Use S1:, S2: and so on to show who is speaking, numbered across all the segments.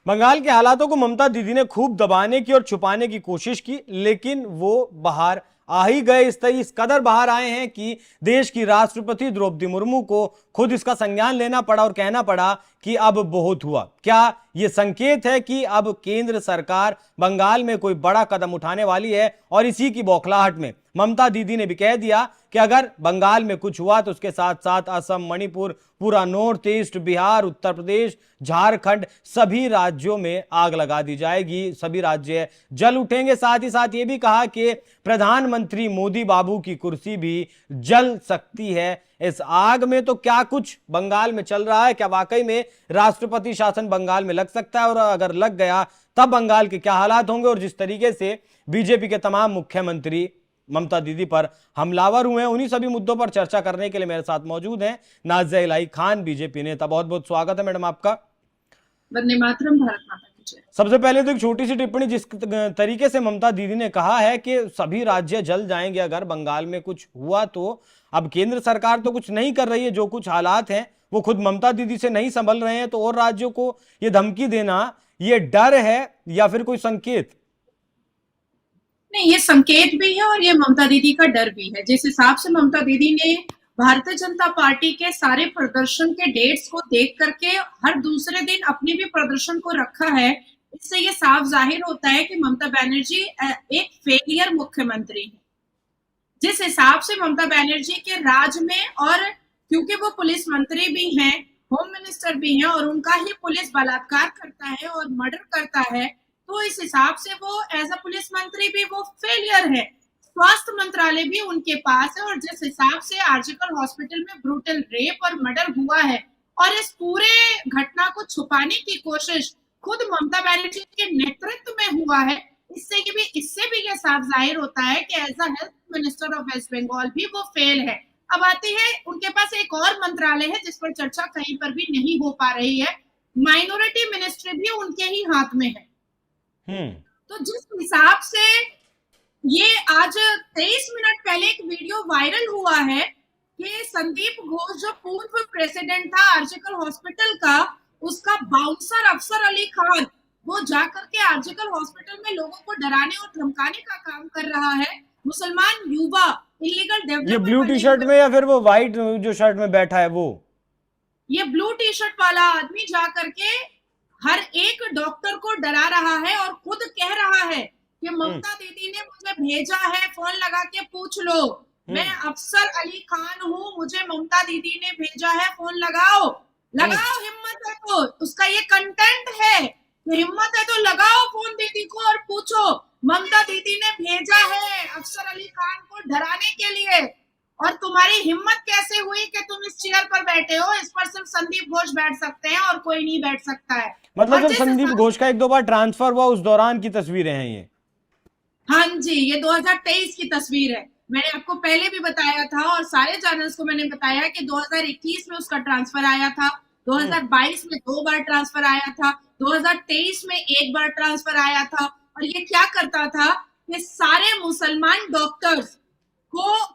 S1: बंगाल के हालातों को ममता दीदी ने खूब दबाने की और छुपाने की कोशिश की, लेकिन वो बाहर आ ही गए। इस कदर बाहर आए हैं कि देश की राष्ट्रपति द्रौपदी मुर्मू को खुद इसका संज्ञान लेना पड़ा और कहना पड़ा कि अब बहुत हुआ। क्या यह संकेत है कि अब केंद्र सरकार बंगाल में कोई बड़ा कदम उठाने वाली है? और इसी की बौखलाहट में ममता दीदी ने भी कह दिया कि अगर बंगाल में कुछ हुआ तो उसके साथ साथ असम, मणिपुर, पूरा नॉर्थ ईस्ट, बिहार, उत्तर प्रदेश, झारखंड, सभी राज्यों में आग लगा दी जाएगी, सभी राज्य जल उठेंगे। साथ ही साथ ये भी कहा कि प्रधानमंत्री मोदी बाबू की कुर्सी भी जल सकती है इस आग में। तो क्या कुछ बंगाल में चल रहा है? क्या वाकई में राष्ट्रपति शासन बंगाल में लग सकता है? और अगर लग गया तब बंगाल के क्या हालात होंगे? और जिस तरीके से बीजेपी के तमाम मुख्यमंत्री ममता दीदी पर हमलावर हुए हैं, उन्हीं सभी मुद्दों पर चर्चा करने के लिए मेरे साथ मौजूद हैं नाज़िया इलाही खान, बीजेपी नेता। बहुत बहुत स्वागत है मैडम आपका।
S2: वंदे मातरम, भारत माता की जय।
S1: सबसे पहले तो एक छोटी सी टिप्पणी, जिस तरीके से ममता दीदी ने कहा है कि सभी राज्य जल जाएंगे अगर बंगाल में कुछ हुआ तो, अब केंद्र सरकार तो कुछ नहीं कर रही है, जो कुछ हालात हैं वो खुद ममता दीदी से नहीं संभल रहे हैं, तो और राज्यों को ये धमकी देना, ये डर है या फिर कोई संकेत?
S2: नहीं, ये संकेत भी है और ये ममता दीदी का डर भी है। जिस हिसाब से ममता दीदी ने भारतीय जनता पार्टी के सारे प्रदर्शन के डेट्स को देख करके हर दूसरे दिन अपने भी प्रदर्शन को रखा है, इससे ये साफ जाहिर होता है कि ममता बनर्जी एक फेलियर मुख्यमंत्री है। जिस हिसाब से ममता बनर्जी के राज में, और क्योंकि वो पुलिस मंत्री भी हैं, होम मिनिस्टर भी हैं, और उनका ही पुलिस बलात्कार करता है और मर्डर करता है, तो इस हिसाब से वो एज अ पुलिस मंत्री भी वो फेलियर है। स्वास्थ्य मंत्रालय भी उनके पास है, और जिस हिसाब से आरजीकर हॉस्पिटल में ब्रूटल रेप और मर्डर हुआ है, और इस पूरे घटना को छुपाने की कोशिश खुद ममता बनर्जी के नेतृत्व में हुआ है, इससे भी ये साफ जाहिर होता है कि as a health minister of West Bengal भी वो फेल है। अब आती है, उनके पास एक और मंत्रालय है जिस पर चर्चा कहीं पर भी नहीं हो पा रही है, माइनॉरिटी मिनिस्ट्री भी उनके ही हाथ में है। तो जिस हिसाब से ये आज 23 मिनट पहले एक वीडियो वायरल हुआ है कि संदीप घोष जो पूर्व प्रेसिडेंट था आरजीकर हॉस्पिटल का, उसका बाउंसर अफसर अली खान वो जाकर के आरजीकर हॉस्पिटल में लोगों को डराने और धमकाने का काम कर रहा है। मुसलमान युवा इलीगल डेवलपमेंट,
S1: ये ब्लू टी शर्ट में या फिर वो व्हाइट जो शर्ट में बैठा है वो?
S2: ये ब्लू टी शर्ट वाला आदमी जाकर के हर एक डॉक्टर को डरा रहा है और खुद कह रहा है कि ममता दीदी ने मुझे भेजा है, फोन लगा के पूछ लो, मैं अफसर अली खान हूँ, मुझे ममता दीदी ने भेजा है, फोन लगाओ, लगाओ, हिम्मत है तो। उसका ये कंटेंट है कि हिम्मत है तो लगाओ फोन दीदी को और पूछो, ममता दीदी ने भेजा है अफसर अली खान को डराने के लिए, और तुम्हारी हिम्मत कैसे हुई कि तुम इस चेयर पर बैठे हो, इस पर सिर्फ संदीप घोष बैठ सकते हैं और कोई नहीं बैठ सकता है।
S1: मतलब जब संदीप घोष का एक दो बार ट्रांसफर हुआ उस दौरान की तस्वीरें हैं ये?
S2: हाँ जी, ये 2023 की तस्वीर है। मैंने आपको पहले भी बताया था और सारे चैनल्स को मैंने बताया कि 2021 में उसका ट्रांसफर आया था, 2022 में 2 बार ट्रांसफर आया था, 2023 में 1 बार ट्रांसफर आया था। और ये क्या करता था कि सारे मुसलमान डॉक्टर्स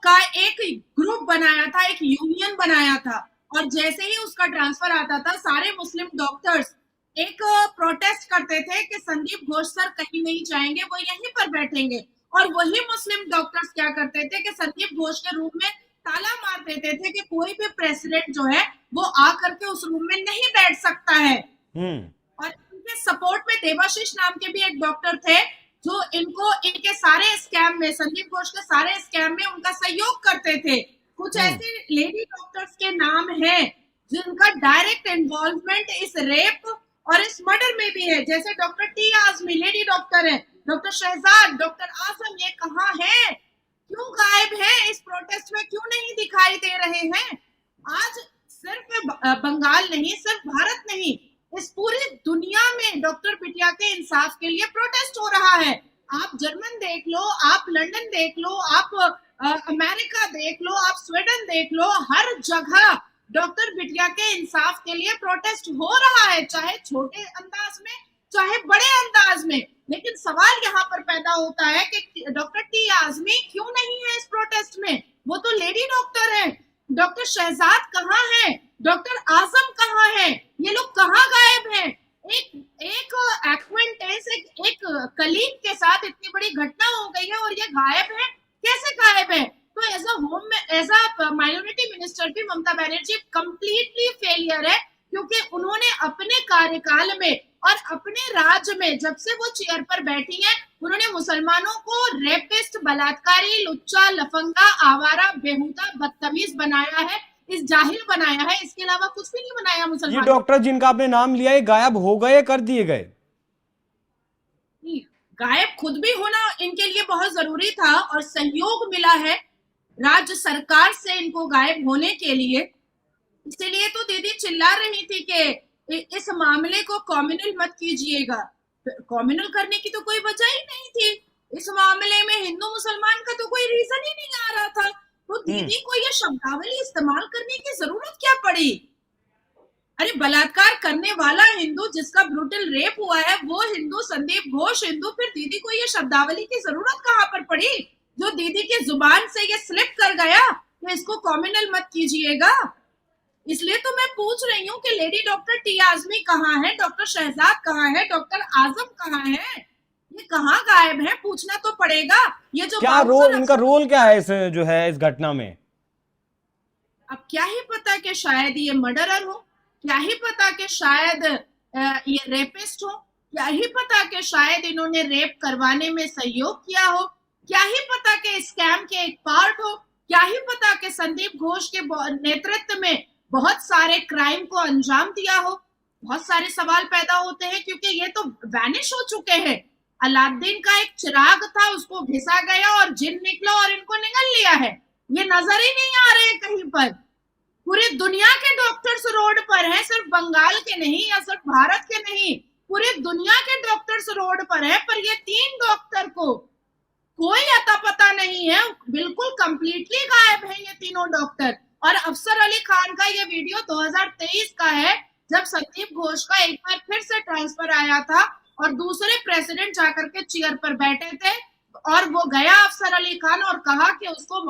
S2: का एक ग्रुप बनाया था, एक यूनियन बनाया था, और जैसे ही उसका ट्रांसफर आता था सारे मुस्लिम डॉक्टर्स एक प्रोटेस्ट करते थे कि संदीप घोष सर कहीं नहीं जाएंगे, वो यहीं पर बैठेंगे। और वही मुस्लिम डॉक्टर्स क्या करते थे कि संदीप घोष के रूम में ताला मार देते थे कि कोई भी प्रेसिडेंट जो है वो आकर के उस रूम में नहीं बैठ सकता है। और इनके सपोर्ट में देवाशीष नाम के भी एक डॉक्टर थे जो इनके सारे स्कैम में, संदीप घोष के सारे स्कैम में उनका सहयोग करते थे। कुछ ऐसे लेडी डॉक्टर्स के नाम हैं जिनका डायरेक्ट इन्वॉल्वमेंट इस रेप और इस मर्डर में भी है, जैसे doctor T Azmi lady doctor है, डॉक्टर शहजाद, डॉक्टर आजम, ये कहाँ है, क्यों गायब है, इस प्रोटेस्ट में क्यों नहीं दिखाई दे रहे हैं? आज सिर्फ बंगाल नहीं, सिर्फ भारत नहीं, इस पूरी दुनिया में डॉक्टर बिटिया के इंसाफ के लिए प्रोटेस्ट हो रहा है। आप जर्मन देख लो, आप लंदन देख लो, आप अमेरिका देख लो, आप स्वीडन देख लो, हर जगह डॉक्टर बिटिया के इंसाफ के लिए प्रोटेस्ट हो रहा है, चाहे छोटे अंदाज में चाहे बड़े अंदाज में। लेकिन सवाल यहाँ पर पैदा होता है कि डॉक्टर टी आजमी क्यों नहीं है इस प्रोटेस्ट में? वो तो लेडी डॉक्टर है। डॉक्टर शहजाद कहाँ है? डॉक्टर आजम कहाँ है? ये लोग कहाँ गायब हैं? एक एक्वेंटेंस, एक कलीग के साथ इतनी बड़ी घटना हो गई है और ये गायब है, कैसे गायब है? तो एज अ माइनॉरिटी मिनिस्टर भी ममता बनर्जी कंप्लीटली फेलियर है, क्योंकि उन्होंने अपने कार्यकाल में और अपने राज्य में जब से वो चेयर पर बैठी हैं, उन्होंने मुसलमानों को रेपिस्ट, बलात्कारी, लुच्चा, लफंगा, आवारा, बेहुदा, बदतमीज बनाया है, इस जाहिल बनाया है, इसके अलावा कुछ भी नहीं बनाया
S1: ये
S2: मुसलमानों।
S1: डॉक्टर जिनका आपने नाम लिया, ये गायब हो गए, कर दिए गए?
S2: गायब खुद भी होना इनके लिए बहुत जरूरी था और सहयोग मिला है राज्य सरकार से इनको गायब होने के लिए। इसीलिए तो दीदी चिल्ला रही थी कि इस मामले को कॉम्युनल मत कीजिएगा। कॉम्युनल करने की तो कोई वजह ही नहीं थी। इस मामले में हिंदू मुसलमान का तो कोई रीजन ही नहीं आ रहा था, तो दीदी को ये शब्दावली इस्तेमाल करने की जरूरत क्या पड़ी? अरे बलात्कार करने वाला हिंदू, जिसका ब्रूटल रेप हुआ है, वो हिंदू, संदीप घोष हिंदू, फिर दीदी को ये शब्दावली की जरूरत कहां पर पड़ी? जो दीदी की जुबान से ये स्लिप कर गया कि इसको कॉम्युनल मत कीजिएगा। इसलिए तो मैं पूछ रही हूँ कि लेडी डॉक्टर टी आजमी कहाँ है, डॉक्टर शहजाद कहाँ है, डॉक्टर आजम कहाँ है? ये कहाँ गायब है? पूछना तो पड़ेगा। ये जो
S1: क्या रोल, इनका रोल क्या है इस जो है इस घटना में?
S2: अब क्या ही पता कि शायद ये मर्डरर हो, क्या ही पता कि शायद ये रेपिस्ट हो, क्या ही पता कि शायद इन्होंने रेप करवाने में सहयोग किया हो, क्या ही पता कि स्कैम के एक पार्ट हो, क्या ही पता कि संदीप घोष के नेतृत्व में बहुत सारे क्राइम को अंजाम दिया हो। बहुत सारे सवाल पैदा होते हैं, क्योंकि ये तो वैनिश हो चुके हैं। अलादीन का एक चिराग था, उसको घिसा गया और जिन निकला और इनको निगल लिया है। ये नजर ही नहीं आ रहे कहीं पर। पूरी दुनिया के डॉक्टर्स रोड पर हैं, सिर्फ बंगाल के नहीं या सिर्फ भारत के नहीं, पूरी दुनिया के डॉक्टर्स रोड पर हैं, पर ये 3 डॉक्टर को कोई अता पता नहीं है, बिल्कुल कंप्लीटली गायब है ये तीनों डॉक्टर। और अफसर अली खान का ये वीडियो 2023 का है, जब संदीप घोष का एक बार फिर से ट्रांसफर आया था और दूसरे प्रेसिडेंट जाकर के चेयर पर बैठे थे, और वो गया अफसर अली खान और कहा कि उसको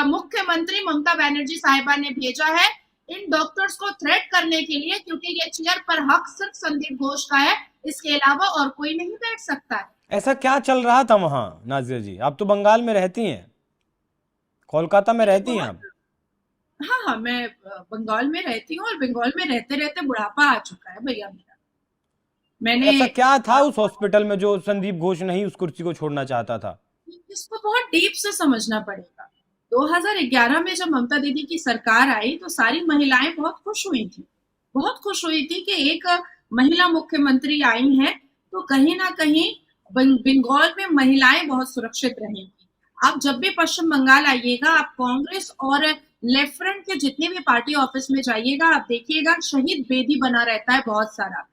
S2: मुख्यमंत्री ममता बनर्जी साहिबा ने भेजा है इन डॉक्टर्स को थ्रेट करने के लिए, क्योंकि ये चेयर पर हक सिर्फ संदीप घोष का है, इसके अलावा और कोई नहीं बैठ सकता है।
S1: ऐसा क्या चल रहा था वहां नाजिया जी? आप तो बंगाल में रहती हैं, कोलकाता में रहती हैं आप।
S2: हाँ, मैं बंगाल में रहती हूँ और बंगाल में रहते रहते बुढ़ापा आ चुका है भैया मेरा। मैंने
S1: ऐसा क्या था उस हॉस्पिटल में जो संदीप घोष नहीं उस कुर्सी को छोड़ना चाहता था?
S2: इसको बहुत डीप से समझना पड़ेगा। 2011 में जब ममता दीदी की सरकार आई तो सारी महिलाएं बहुत खुश हुई थी, बहुत खुश हुई थी कि एक महिला मुख्यमंत्री आई है, तो कहीं ना कहीं बंगाल में महिलाएं बहुत सुरक्षित रहेंगी। आप जब भी पश्चिम बंगाल आइएगा, आप कांग्रेस और लेफ्ट फ्रंट के जितने भी पार्टी ऑफिस में जाइएगा, आप देखिएगा शहीद बेदी बना रहता है बहुत सारा।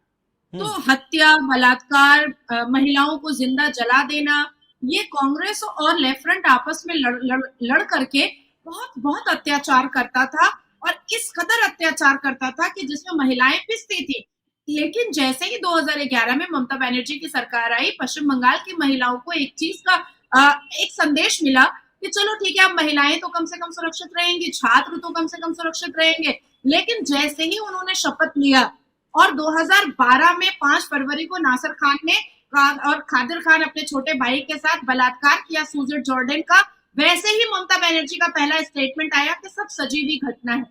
S2: तो हत्या, बलात्कार, महिलाओं को जिंदा जला देना, ये कांग्रेस और लेफ्ट फ्रंट आपस में लड़ करके बहुत बहुत अत्याचार करता था, और इस कदर अत्याचार करता था कि जिसमें महिलाएं पिसती थी। लेकिन जैसे ही 2011 में ममता बनर्जी की सरकार आई, पश्चिम बंगाल की महिलाओं को एक चीज का एक संदेश मिला कि चलो ठीक है, अब महिलाएं तो कम से कम सुरक्षित रहेंगी, छात्र तो कम से कम सुरक्षित रहेंगे। लेकिन जैसे ही उन्होंने शपथ लिया और 2012 में 5 फरवरी को नासिर खान ने और कादिर खान अपने छोटे भाई के साथ बलात्कार किया सूजित जॉर्डन का, वैसे ही ममता बनर्जी का पहला स्टेटमेंट आया कि सब सजीवी घटना है।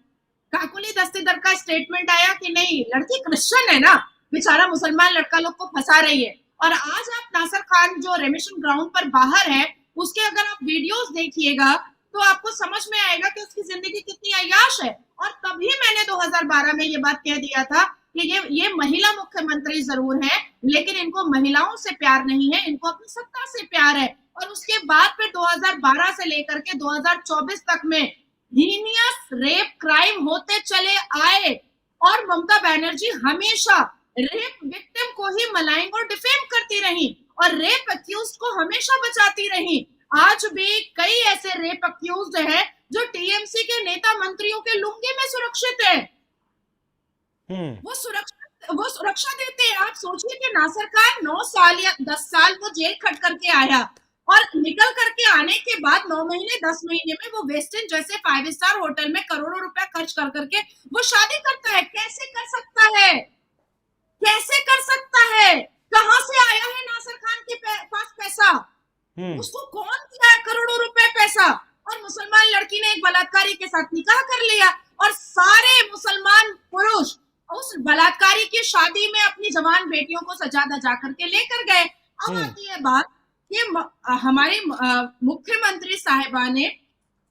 S2: काकुली दस्तीदार का स्टेटमेंट आया कि नहीं, लड़की क्रिश्चियन है ना, बेचारा मुसलमान लड़का लोग को फंसा रही है। और आज आप नासिर खान जो रेमिशन ग्राउंड पर बाहर है, उसके अगर आप वीडियोस देखिएगा तो आपको समझ में आएगा कि उसकी जिंदगी कितनी अय्याश है। और तभी मैंने 2012 में ये बात कह दिया था कि ये महिला मुख्यमंत्री जरूर है, लेकिन इनको महिलाओं से प्यार नहीं है, इनको अपनी सत्ता से प्यार है। और उसके बाद फिर 2012 से लेकर के 2024 तक में हीनियस रेप क्राइम होते चले आए, और ममता बनर्जी हमेशा रेप विक्टिम को ही मलाइंग और डिफेम करती रही और रेप अक्यूज्ड को हमेशा बचाती रही। आज भी कई ऐसे रेप अक्यूज्ड हैं जो टीएमसी के नेता मंत्रियों के लुंगी में सुरक्षित है। वो सुरक्षा देते हैं। आप सोचिए कि नासिर खान 9 साल या 10 साल वो जेल खट करके आया, और निकल करके आने के बाद 9 महीने 10 महीने में वो वेस्टर्न जैसे 5 स्टार होटल में करोड़ों रुपया खर्च कर करके वो शादी करता है। कैसे कर सकता है? कैसे कर सकता है? कहां से आया है नासिर खान के पास पैसा? उसको कौन दिया है करोड़ों रुपए पैसा? और मुसलमान लड़की ने एक बलात्कारी के साथ निकाह कर लिया और सारे मुसलमान पुरुष उस बलात्कारी की शादी में अपनी जवान बेटियों को सजा धजा करके लेकर गए। अब आती है बात कि हमारे मुख्यमंत्री साहिबा ने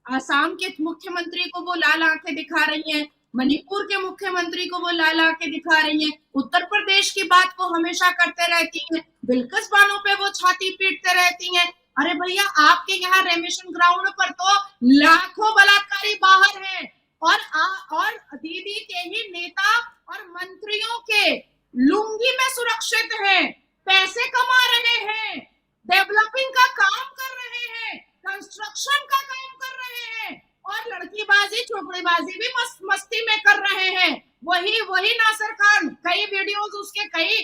S2: असम के मुख्यमंत्री को वो लाल आंखें दिखा रही हैं, मणिपुर के मुख्यमंत्री को वो लाल आंखें दिखा रही हैं, उत्तर प्रदेश की बात को हमेशा करते रहती हैं, बिल्किस बानो पे वो छाती पीटते रहती हैं। अरे भैया, आपके यहाँ रेमिशन ग्राउंड पर तो लाखों बलात्कारी बाहर हैं और दीदी के ही नेता और मंत्रियों के लुंगी में सुरक्षित हैं, पैसे कमा रहे हैं, डेवलपिंग का काम कर रहे हैं, कंस्ट्रक्शन का काम कर रहे हैं और लड़कीबाजी चोपड़ीबाजी भी मस्ती में कर रहे हैं। वही नासिर खान, कई वीडियोस उसके कई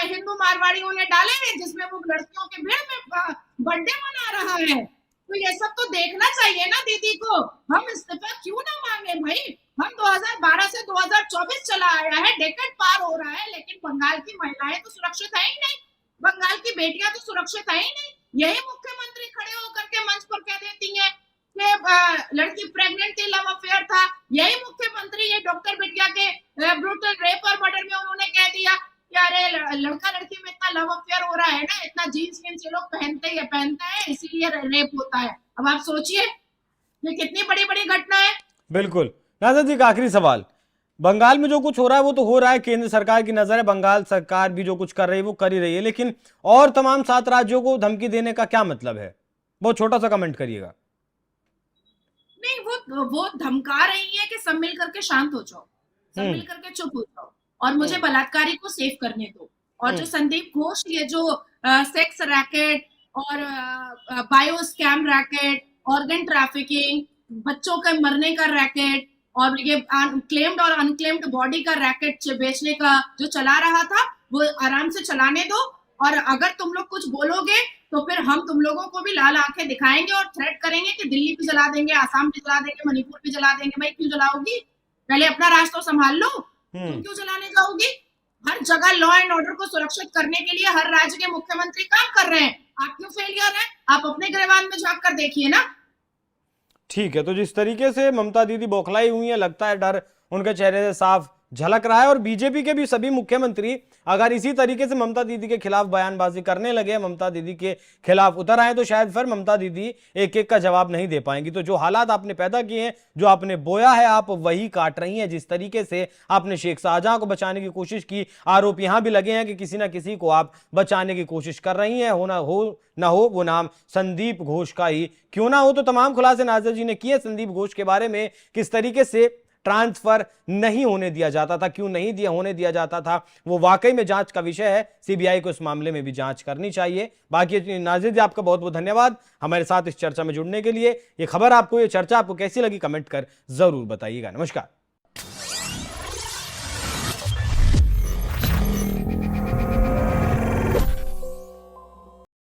S2: हिंदू मारवाड़ियों ने डाले हैं जिसमें वो लड़कियों के भीड़ में बर्थडे मना रहा है। तो ये सब तो देखना चाहिए ना दीदी को। हम इस्तीफा क्यों ना मांगे भाई? हम 2012 से 2024 चला आया है, डेकेड पार हो रहा है, लेकिन बंगाल की महिलाएं तो सुरक्षित है ही नहीं, बंगाल की बेटियां तो सुरक्षित है ही नहीं। यही मुख्यमंत्री खड़े होकर के मंच पर कह देती है कि लड़की प्रेग्नेंट थी, लव अफेयर था। यही मुख्यमंत्री ये डॉक्टर बिटिया के ब्रूटल रेप और मर्डर में उन्होंने कह दिया कि अरे लड़का लड़की में इतना लव अफेयर हो रहा है ना, इतना जीन्स वीन्स ये लोग पहनता है इसीलिए रेप होता है। अब आप सोचिए ये कितनी बड़ी बड़ी घटना है।
S1: बिल्कुल। नाज़र जी, एक आखिरी सवाल, बंगाल में जो कुछ हो रहा है वो तो हो रहा है, केंद्र सरकार की नजर है, बंगाल सरकार भी जो कुछ कर रही है वो कर ही रही है, लेकिन और तमाम 7 राज्यों को धमकी देने का क्या मतलब है? बहुत छोटा सा कमेंट करिएगा।
S2: नहीं, वो धमका रही है कि सब मिल करके शांत हो जाओ, सब मिल करके चुप हो जाओ और मुझे बलात्कारी को सेव करने दो। और जो संदीप घोष, ये जो सेक्स रैकेट और bio scam racket, organ trafficking, बच्चों के मरने का रैकेट और ये क्लेम्ड और अनक्लेम्ड बॉडी का रैकेट बेचने का जो चला रहा था, वो आराम से चलाने दो। और अगर तुम लोग कुछ बोलोगे तो फिर हम तुम लोगों को भी लाल आंखें दिखाएंगे और थ्रेट करेंगे कि दिल्ली भी जला देंगे, आसाम भी जला देंगे, मणिपुर भी जला देंगे। भाई क्यों जलाओगी? पहले अपना राज तो संभाल लो, तुम क्यों जलाने जाओगी? हर जगह लॉ एंड ऑर्डर को सुरक्षित करने के लिए हर राज्य के मुख्यमंत्री काम कर रहे हैं, आप क्यों फेलियर हैं? आप अपने गिरबान में झांक कर देखिए ना।
S1: ठीक है, तो जिस तरीके से ममता दीदी बौखलाई हुई है, लगता है डर उनके चेहरे से साफ झलक रहा है। और बीजेपी के भी सभी मुख्यमंत्री अगर इसी तरीके से ममता दीदी के खिलाफ बयानबाजी करने लगे, ममता दीदी के खिलाफ उतर आए, तो शायद फिर ममता दीदी एक एक का जवाब नहीं दे पाएंगी। तो जो हालात आपने पैदा किए हैं, जो आपने बोया है, आप वही काट रही हैं। जिस तरीके से आपने शेख शाहजहां को बचाने की कोशिश की, आरोप यहां भी लगे हैं कि किसी ना किसी को आप बचाने की कोशिश कर रही हैं, ना हो वो नाम संदीप घोष का ही क्यों ना हो। तो तमाम खुलासे नाज़र जी ने किए संदीप घोष के बारे में, किस तरीके से ट्रांसफर नहीं होने दिया जाता था, क्यों नहीं होने दिया जाता था, वो वाकई में जांच का विषय है। सीबीआई को इस मामले में भी जांच करनी चाहिए। बाकी नाज़िर जी, आपका बहुत बहुत धन्यवाद हमारे साथ इस चर्चा में जुड़ने के लिए। ये खबर आपको, ये चर्चा आपको कैसी लगी, कमेंट कर जरूर बताइएगा। नमस्कार।